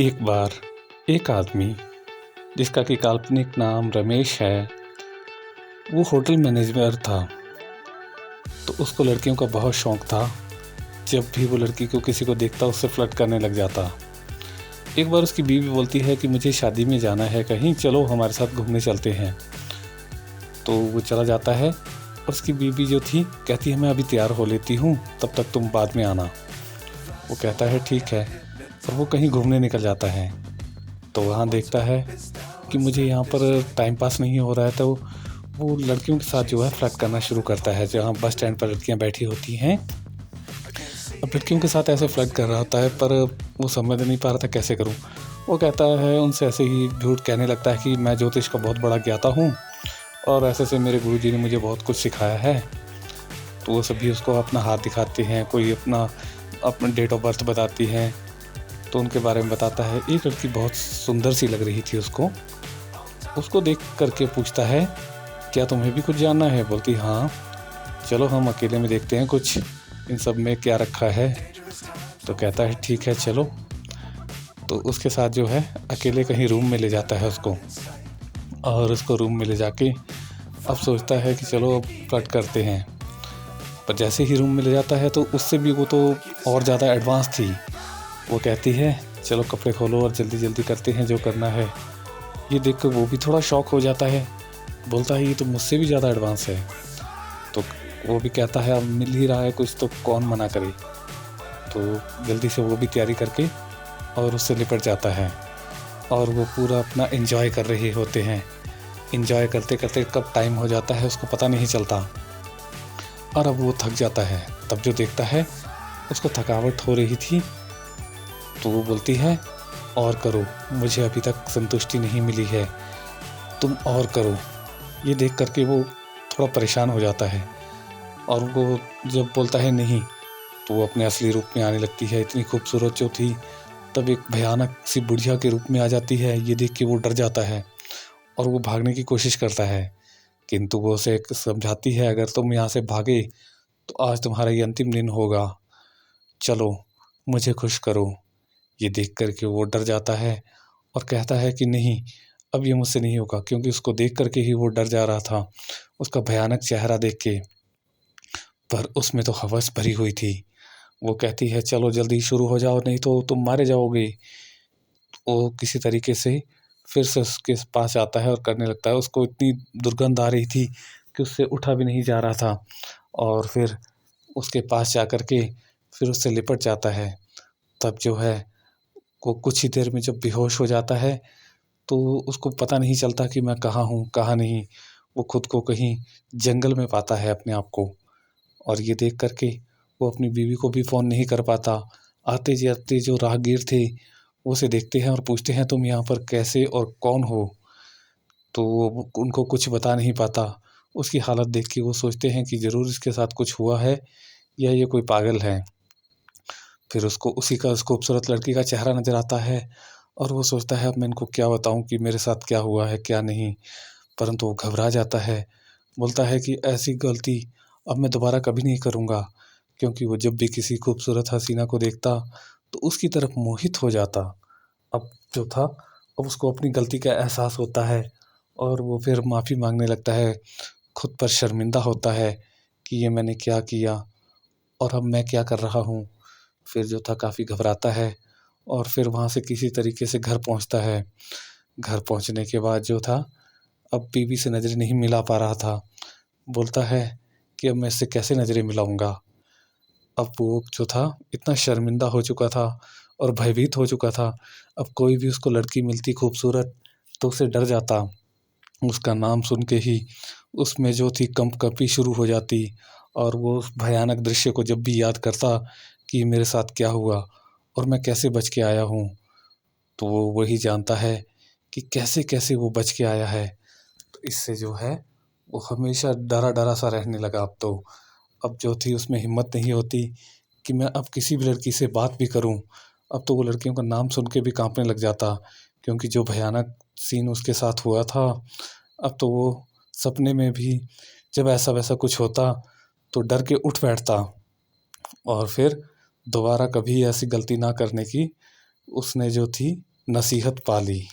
एक बार एक आदमी जिसका कि काल्पनिक नाम रमेश है, वो होटल मैनेजर था। तो उसको लड़कियों का बहुत शौक था। जब भी वो लड़की को किसी को देखता उससे फ्लर्ट करने लग जाता। एक बार उसकी बीवी बोलती है कि मुझे शादी में जाना है कहीं, चलो हमारे साथ घूमने चलते हैं। तो वो चला जाता है और उसकी बीवी जो थी कहती है मैं अभी तैयार हो लेती हूँ, तब तक तुम बाद में आना। वो कहता है ठीक है, और वो कहीं घूमने निकल जाता है। तो वहाँ देखता है कि मुझे यहाँ पर टाइम पास नहीं हो रहा है, तो वो लड़कियों के साथ जो है फ्लर्ट करना शुरू करता है। जहाँ बस स्टैंड पर लड़कियाँ बैठी होती हैं, अब लड़कियों के साथ ऐसे फ्लर्ट कर रहा होता है, पर वो समझ नहीं पा रहा था कैसे करूँ। वो कहता है उनसे ऐसे ही झूठ कहने लगता है कि मैं ज्योतिष का बहुत बड़ा ज्ञाता हूँ और ऐसे मेरे गुरुजी ने मुझे बहुत कुछ सिखाया है। तो वो सभी उसको अपना हाथ दिखाते हैं, कोई अपना डेट ऑफ बर्थ बताती हैं, तो उनके बारे में बताता है। एक लड़की बहुत सुंदर सी लग रही थी उसको देख करके पूछता है क्या तुम्हें भी कुछ जानना है? बोलती हाँ, चलो हम अकेले में देखते हैं कुछ इन सब में क्या रखा है। तो कहता है ठीक है चलो। तो उसके साथ जो है अकेले कहीं रूम में ले जाता है उसको, और उसको रूम में ले जाके अब सोचता है कि चलो अब फ्लर्ट करते हैं। पर जैसे ही रूम में ले जाता है तो उससे भी वो तो और ज़्यादा एडवांस थी। वो कहती है चलो कपड़े खोलो और जल्दी जल्दी करते हैं जो करना है। ये देखकर वो भी थोड़ा शॉक हो जाता है, बोलता है ये तो मुझसे भी ज़्यादा एडवांस है। तो वो भी कहता है अब मिल ही रहा है कुछ तो कौन मना करे। तो जल्दी से वो भी तैयारी करके और उससे लिपट जाता है, और वो पूरा अपना एंजॉय कर रहे होते हैं। एंजॉय करते करते कब टाइम हो जाता है उसको पता नहीं चलता, और अब वो थक जाता है। तब जो देखता है उसको थकावट हो रही थी, तो वो बोलती है और करो, मुझे अभी तक संतुष्टि नहीं मिली है, तुम और करो। ये देख करके वो थोड़ा परेशान हो जाता है, और वो जब बोलता है नहीं, तो वो अपने असली रूप में आने लगती है। इतनी खूबसूरत जो थी तब एक भयानक सी बुढ़िया के रूप में आ जाती है। ये देख के वो डर जाता है और वो भागने की कोशिश करता है, किंतु वो उसे समझाती है अगर तुम यहाँ से भागे तो आज तुम्हारा ये अंतिम दिन होगा, चलो मुझे खुश करो। ये देख करके वो डर जाता है और कहता है कि नहीं, अब ये मुझसे नहीं होगा, क्योंकि उसको देख करके ही वो डर जा रहा था, उसका भयानक चेहरा देख के। पर उसमें तो हवस भरी हुई थी। वो कहती है चलो जल्दी शुरू हो जाओ, नहीं तो तुम मारे जाओगे। वो किसी तरीके से फिर से उसके पास आता है और करने लगता है। उसको इतनी दुर्गंध आ रही थी कि उससे उठा भी नहीं जा रहा था, और फिर उसके पास जा कर के फिर उससे लिपट जाता है। तब जो है वो कुछ ही देर में जब बेहोश हो जाता है तो उसको पता नहीं चलता कि मैं कहाँ हूँ कहाँ नहीं। वो खुद को कहीं जंगल में पाता है अपने आप को, और ये देख करके वो अपनी बीवी को भी फ़ोन नहीं कर पाता। आते जाते जो राहगीर थे वो उसे देखते हैं और पूछते हैं तुम यहाँ पर कैसे और कौन हो? तो वो उनको कुछ बता नहीं पाता। उसकी हालत देख के वो सोचते हैं कि ज़रूर इसके साथ कुछ हुआ है या ये कोई पागल है। फिर उसको उसी का उस खूबसूरत लड़की का चेहरा नज़र आता है, और वो सोचता है अब मैं इनको क्या बताऊँ कि मेरे साथ क्या हुआ है क्या नहीं। परंतु वो घबरा जाता है, बोलता है कि ऐसी गलती अब मैं दोबारा कभी नहीं करूँगा, क्योंकि वो जब भी किसी खूबसूरत हसीना को देखता तो उसकी तरफ मोहित हो जाता। अब जो था, अब उसको अपनी गलती का एहसास होता है, और वो फिर माफ़ी मांगने लगता है। खुद पर शर्मिंदा होता है कि ये मैंने क्या किया और अब मैं क्या कर रहा हूँ। फिर जो था काफ़ी घबराता है, और फिर वहाँ से किसी तरीके से घर पहुँचता है। घर पहुँचने के बाद जो था, अब बीवी से नज़रें नहीं मिला पा रहा था। बोलता है कि अब मैं इससे कैसे नज़रें मिलाऊंगा। अब वो जो था इतना शर्मिंदा हो चुका था और भयभीत हो चुका था। अब कोई भी उसको लड़की मिलती खूबसूरत तो उसे डर जाता। उसका नाम सुन के ही उसमें जो थी कंपकपी शुरू हो जाती, और वो उस भयानक दृश्य को जब भी याद करता कि मेरे साथ क्या हुआ और मैं कैसे बच के आया हूँ, तो वो वही जानता है कि कैसे कैसे वो बच के आया है। तो इससे जो है वो हमेशा डरा डरा सा रहने लगा। अब जो थी उसमें हिम्मत नहीं होती कि मैं अब किसी भी लड़की से बात भी करूं। अब तो वो लड़कियों का नाम सुन के भी कांपने लग जाता, क्योंकि जो भयानक सीन उसके साथ हुआ था। अब तो वो सपने में भी जब ऐसा वैसा कुछ होता तो डर के उठ बैठता, और फिर दोबारा कभी ऐसी गलती ना करने की उसने जो थी नसीहत पाली।